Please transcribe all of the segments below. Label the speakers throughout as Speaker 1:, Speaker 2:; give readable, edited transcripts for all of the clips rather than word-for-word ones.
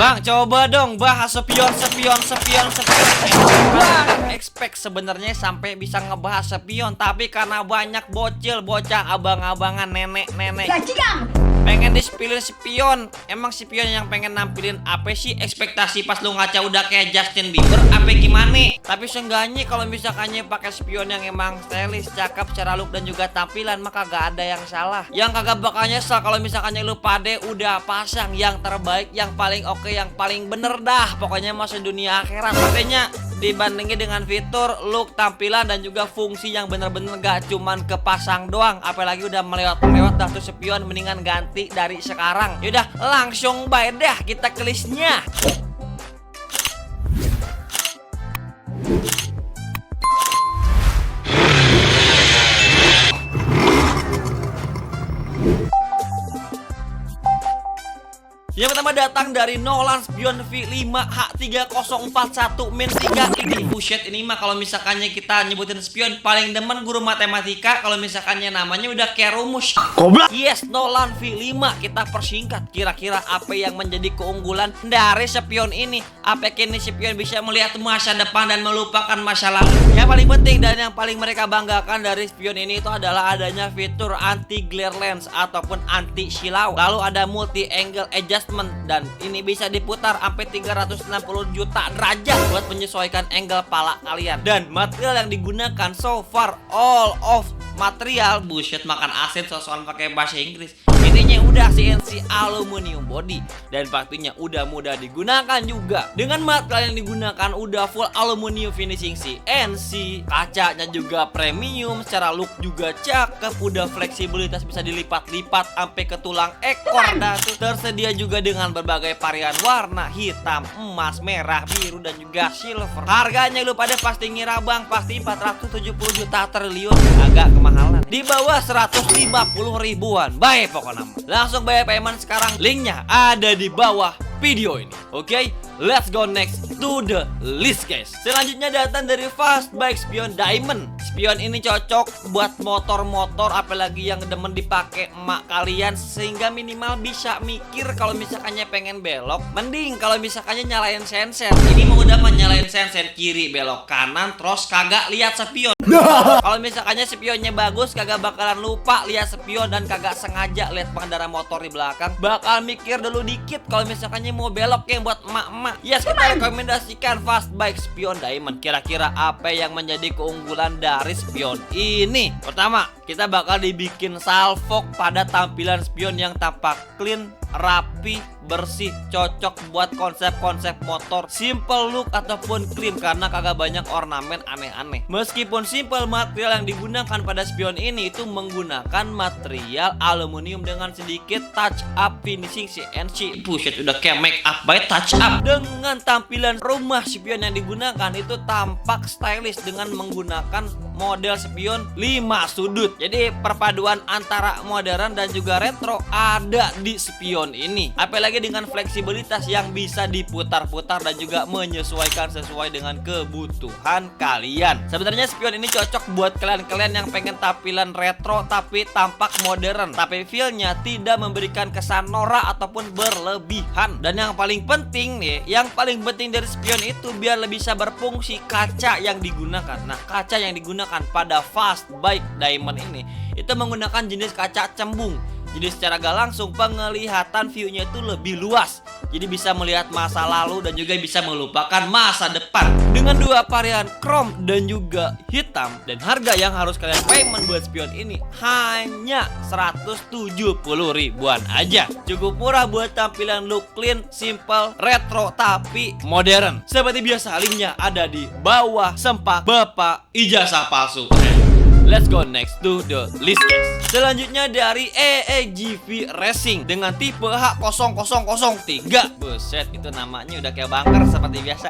Speaker 1: Bang, coba dong bahas spion. Expect sebenarnya sampai bisa ngebahas spion, tapi karena banyak bocah abang-abangan, nenek pengen dispilin spion. Emang spion yang pengen nampilin apa sih? Ekspektasi pas lu ngaca udah kayak Justin Bieber apa gimana? Tapi seenggaknya kalau misalkannya pakai spion yang emang stylish, cakep secara look dan juga tampilan, maka gak ada yang salah. Yang kagak bakal nyesel kalau misalkannya lu pade udah pasang yang terbaik, yang paling oke, yang paling bener dah. Pokoknya masuk dunia akhirat. Makanya dibandingin dengan fitur, look, tampilan dan juga fungsi yang bener-bener gak cuman kepasang doang, apalagi udah melewat dah tuh spion, mendingan ganti dari sekarang. Yaudah langsung baik dah kita ke listnya. Yang pertama datang dari Nolan Spion V5H3041 Min 3. Ini buset, ini mah kalau misalkannya kita nyebutin spion paling demen guru matematika kalau misalkannya namanya udah kayak rumus. Goblok. Yes, Nolan V5 kita persingkat. Kira-kira apa yang menjadi keunggulan dari spion ini? Apa kini spion bisa melihat masa depan dan melupakan masa lalu? Yang paling penting dan yang paling mereka banggakan dari spion ini itu adalah adanya fitur anti glare lens ataupun anti silau. Lalu ada multi angle adjustment, dan ini bisa diputar sampai 360 juta derajat buat menyesuaikan angle pala kalian. Dan material yang digunakan so far all of material bullshit makan asin sosokan pakai bahasa Inggris. Intinya udah CNC aluminium body dan pastinya udah mudah digunakan juga. Dengan material yang digunakan udah full aluminium finishing CNC, kacanya juga premium, secara look juga cakep, udah fleksibilitas bisa dilipat-lipat sampai ke tulang ekor dah tuh. Tersedia juga dengan berbagai varian warna, hitam, emas, merah, biru dan juga silver. Harganya lu pada pasti ngira bang, pasti 470 juta triliun, agak kemahalan. Di bawah 150 ribuan. Baik pokoknya. Langsung bayar payment sekarang. Linknya ada di bawah video ini. Oke, let's go next to the list guys. Selanjutnya datang dari Fast Bike Spion Diamond. Spion ini cocok buat motor-motor apalagi yang demen dipakai emak kalian, sehingga minimal bisa mikir kalau misalkannya pengen belok. Mending kalau misalkannya nyalain sensor. Ini mau udah nyalain sensor kiri belok kanan terus kagak lihat spion. Kalau misalkannya spionnya bagus, kagak bakalan lupa lihat spion dan kagak sengaja lihat pengendara motor di belakang. Bakal mikir dulu dikit kalau misalkannya mau belok yang buat emak-emak. Yes, kita rekomendasikan Fast Bike Spion Diamond. Kira-kira apa yang menjadi keunggulan dari spion ini? Pertama, kita bakal dibikin salvok pada tampilan spion yang tampak clean, rapi, bersih, cocok buat konsep-konsep motor simple look ataupun clean karena kagak banyak ornamen aneh-aneh. Meskipun simple, material yang digunakan pada spion ini itu menggunakan material aluminium dengan sedikit touch up finishing CNC. Buset, udah kayak make up by touch up. Dengan tampilan rumah spion yang digunakan itu tampak stylish dengan menggunakan model spion 5 sudut. Jadi perpaduan antara modern dan juga retro ada di spion ini. Apalagi dengan fleksibilitas yang bisa diputar-putar dan juga menyesuaikan sesuai dengan kebutuhan kalian. Sebenarnya spion ini cocok buat kalian-kalian yang pengen tampilan retro tapi tampak modern, tapi feel-nya tidak memberikan kesan norak ataupun berlebihan. Dan yang paling penting nih, yang paling penting dari spion itu biar lebih bisa berfungsi kaca yang digunakan. Nah, kaca yang digunakan pada Fast Bike Diamond ini itu menggunakan jenis kaca cembung. Jadi secara gak langsung penglihatan view-nya itu lebih luas. Jadi bisa melihat masa lalu dan juga bisa melupakan masa depan. Dengan dua varian chrome dan juga hitam. Dan harga yang harus kalian payment buat spion ini hanya 170 ribuan aja. Cukup murah buat tampilan look clean, simple, retro tapi modern. Seperti biasa linknya ada di bawah. Sempak bapak ijazah palsu. Let's go next to the list guys. Selanjutnya dari EEGV Racing dengan tipe H0003. Buset, itu namanya udah kayak bunker seperti biasa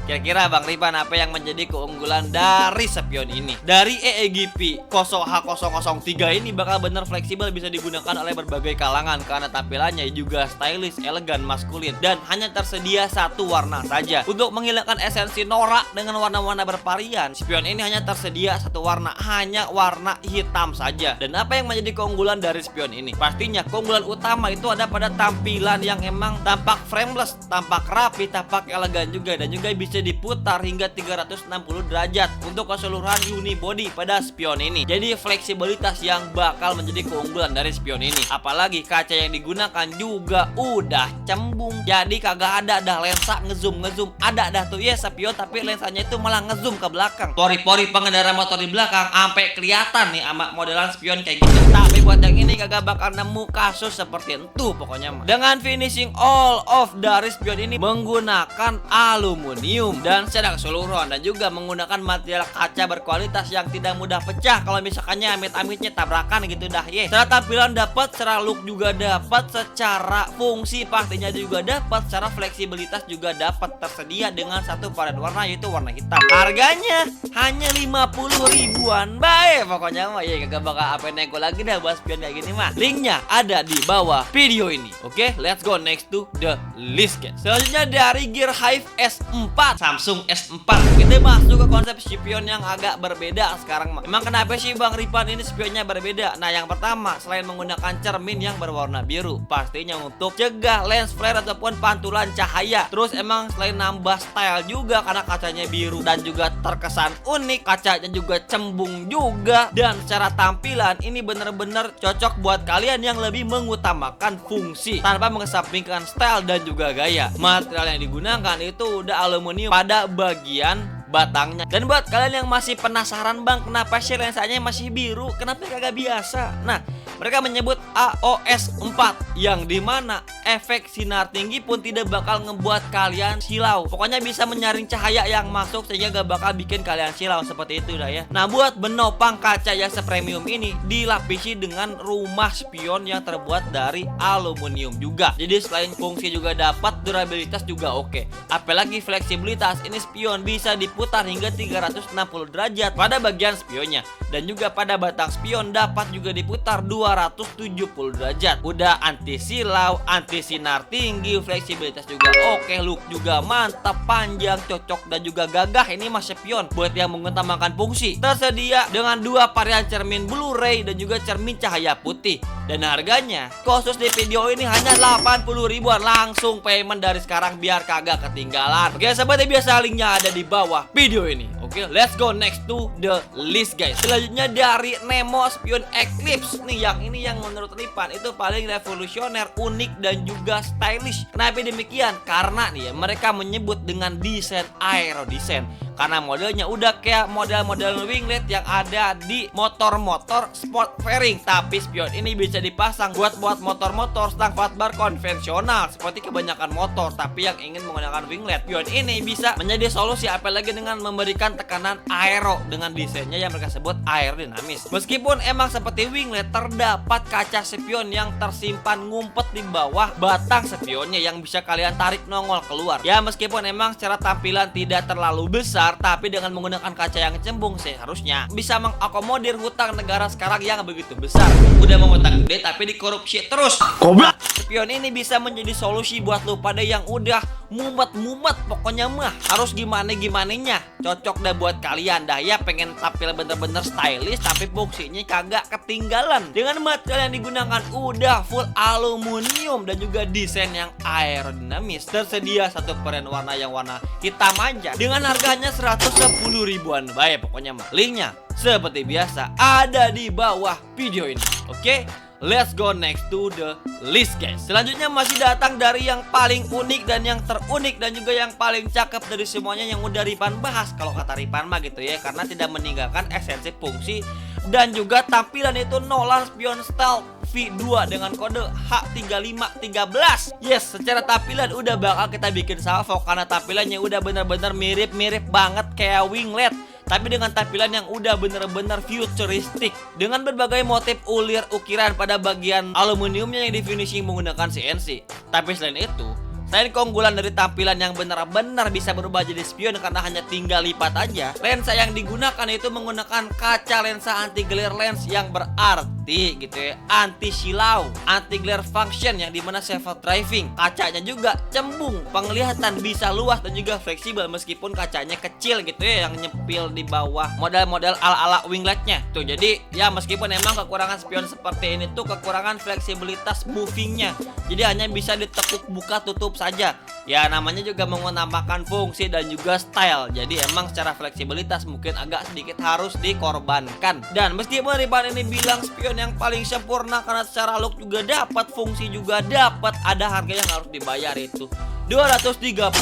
Speaker 1: Kira-kira Bang Ripan apa yang menjadi keunggulan dari spion ini? Dari EEGP 0H003 ini bakal bener fleksibel, bisa digunakan oleh berbagai kalangan karena tampilannya juga stylish, elegan, maskulin, dan hanya tersedia satu warna saja. Untuk menghilangkan esensi norak dengan warna-warna bervarian, spion ini hanya tersedia satu warna, hanya warna hitam saja. Dan apa yang menjadi keunggulan dari spion ini? Pastinya keunggulan utama itu ada pada tampilan yang emang tampak frameless, tampak rapi, tampak elegan juga, dan juga bisa diputar hingga 360 derajat untuk keseluruhan unibody pada spion ini. Jadi fleksibilitas yang bakal menjadi keunggulan dari spion ini. Apalagi kaca yang digunakan juga udah cembung, jadi kagak ada dah lensa ngezoom. Ada dah tuh ya spion, tapi lensanya itu malah ngezoom ke belakang. Pori-pori pengendara motor di belakang sampai kelihatan nih sama modelan spion kayak gitu. Tapi buat yang ini kagak bakal nemu kasus seperti itu pokoknya. Dengan finishing all of dari spion ini menggunakan aluminium dan secara keseluruhan, dan juga menggunakan material kaca berkualitas yang tidak mudah pecah kalau misalkannya amit-amitnya tabrakan gitu dah ye. Secara tampilan dapat, secara look juga dapat, secara fungsi pastinya juga dapat, secara fleksibilitas juga dapat, tersedia dengan satu varian warna yaitu warna hitam. Harganya hanya 50 ribuan. Baik pokoknya mah ya kagak bakal apa nego lagi dah buat spion kayak gini mah. Linknya ada di bawah video ini. Oke, let's go next to the list guys. Selanjutnya dari Gear Hive S4, Samsung S4. Kita masuk ke konsep spion yang agak berbeda sekarang mah. Emang kenapa sih Bang Ripan ini spionnya berbeda? Nah, yang pertama, selain menggunakan cermin yang berwarna biru, pastinya untuk cegah lens flare ataupun pantulan cahaya. Terus emang selain nambah style juga karena kacanya biru dan juga terkesan unik, kacanya juga cembung juga, dan secara tampilan ini bener-bener cocok buat kalian yang lebih mengutamakan fungsi tanpa mengesampingkan style dan juga gaya. Material yang digunakan itu udah aluminium pada bagian batangnya. Dan buat kalian yang masih penasaran, Bang, kenapa sih lensanya masih biru? Kenapa kagak biasa? Nah, mereka menyebut AOS 4, yang dimana efek sinar tinggi pun tidak bakal ngebuat kalian silau. Pokoknya bisa menyaring cahaya yang masuk sehingga gak bakal bikin kalian silau, seperti itu dah ya. Nah, buat menopang kaca yang sepremium ini dilapisi dengan rumah spion yang terbuat dari aluminium juga. Jadi selain fungsi juga dapat, durabilitas juga oke. Apalagi fleksibilitas, ini spion bisa diputar hingga 360 derajat pada bagian spionnya, dan juga pada batang spion dapat juga diputar 270 derajat. Udah anti silau, anti sinar tinggi, fleksibilitas juga oke, look juga mantap, panjang, cocok, dan juga gagah. Ini mas spion buat yang mengutamakan fungsi. Tersedia dengan dua varian cermin Blu-ray dan juga cermin cahaya putih. Dan harganya khusus di video ini hanya 80 ribuan. Langsung payment dari sekarang biar kagak ketinggalan. Oke, seperti biasa linknya ada di bawah video ini. Oke, let's go next to the list guys. Selanjutnya dari Nemo Spion Eclipse. Nih, yang ini yang menurut Ripan itu paling revolusioner, unik, dan juga stylish. Kenapa demikian? Karena nih ya, mereka menyebut dengan desain aero design. Karena modelnya udah kayak model-model winglet yang ada di motor-motor sport fairing. Tapi spion ini bisa dipasang buat motor-motor stang fatbar konvensional seperti kebanyakan motor, tapi yang ingin menggunakan winglet. Spion ini bisa menjadi solusi, apalagi dengan memberikan tekanan aero dengan desainnya yang mereka sebut aerodinamis. Meskipun emang seperti winglet, terdapat kaca spion yang tersimpan ngumpet di bawah batang spionnya yang bisa kalian tarik nongol keluar. Ya, meskipun emang secara tampilan tidak terlalu besar, tapi dengan menggunakan kaca yang cembung seharusnya bisa mengakomodir hutang negara sekarang yang begitu besar. Udah mau hutang gede tapi dikorupsi terus. Goblok. Spion ini bisa menjadi solusi buat lu pada yang udah mumet pokoknya mah harus gimana-gimananya. Cocok dah buat kalian dah ya, pengen tampil bener-bener stylish tapi fungsinya kagak ketinggalan. Dengan material yang digunakan udah full aluminium dan juga desain yang aerodinamis. Tersedia satu varian warna yang warna hitam aja dengan harganya 110 ribuan. Baik pokoknya mah. Linknya seperti biasa ada di bawah video ini. Oke, let's go next to the list guys. Selanjutnya masih datang dari yang paling unik dan yang terunik dan juga yang paling cakep dari semuanya yang udah Ripan bahas. Kalau kata Ripan mah gitu ya, karena tidak meninggalkan esensi fungsi dan juga tampilan itu Nolan Spion Stealth V2 dengan kode H3513. Yes, secara tampilan udah bakal kita bikin salvo karena tampilannya udah bener-bener mirip-mirip banget kayak winglet, tapi dengan tampilan yang udah bener-bener futuristik dengan berbagai motif ulir ukiran pada bagian aluminiumnya yang di finishing menggunakan CNC. Tapi selain itu, Selain keunggulan dari tampilan yang benar-benar bisa berubah jadi spion karena hanya tinggal lipat aja, lensa yang digunakan itu menggunakan kaca lensa anti glare lens yang berarti gitu ya, anti silau, anti glare function yang dimana safe driving. Kacanya juga cembung, penglihatan bisa luas dan juga fleksibel meskipun kacanya kecil gitu ya, yang nyempil di bawah model-model ala-ala wingletnya. Tuh, jadi ya meskipun emang kekurangan spion seperti ini tuh kekurangan fleksibilitas movingnya. Jadi hanya bisa ditekuk buka tutup saja. Ya namanya juga menambahkan fungsi dan juga style. Jadi emang secara fleksibilitas mungkin agak sedikit harus dikorbankan. Dan meskipun Ray-Ban ini bilang spion yang paling sempurna karena secara look juga dapat, fungsi juga dapat, ada harga yang harus dibayar itu 235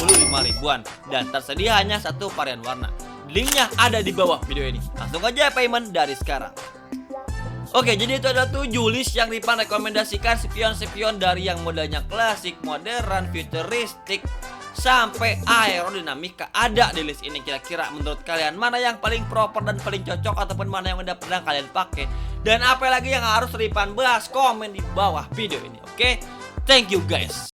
Speaker 1: ribuan dan tersedia hanya satu varian warna. Linknya ada di bawah video ini. Langsung aja payment dari sekarang. Oke, jadi itu ada 7 list yang Ray-Ban rekomendasikan spion-spion dari yang modelnya klasik, modern, futuristik, sampai aerodinamika ada di list ini. Kira-kira menurut kalian mana yang paling proper dan paling cocok, ataupun mana yang udah pernah kalian pakai, dan apa lagi yang harus Ray-Ban bahas? Komen di bawah video ini. Oke, thank you guys.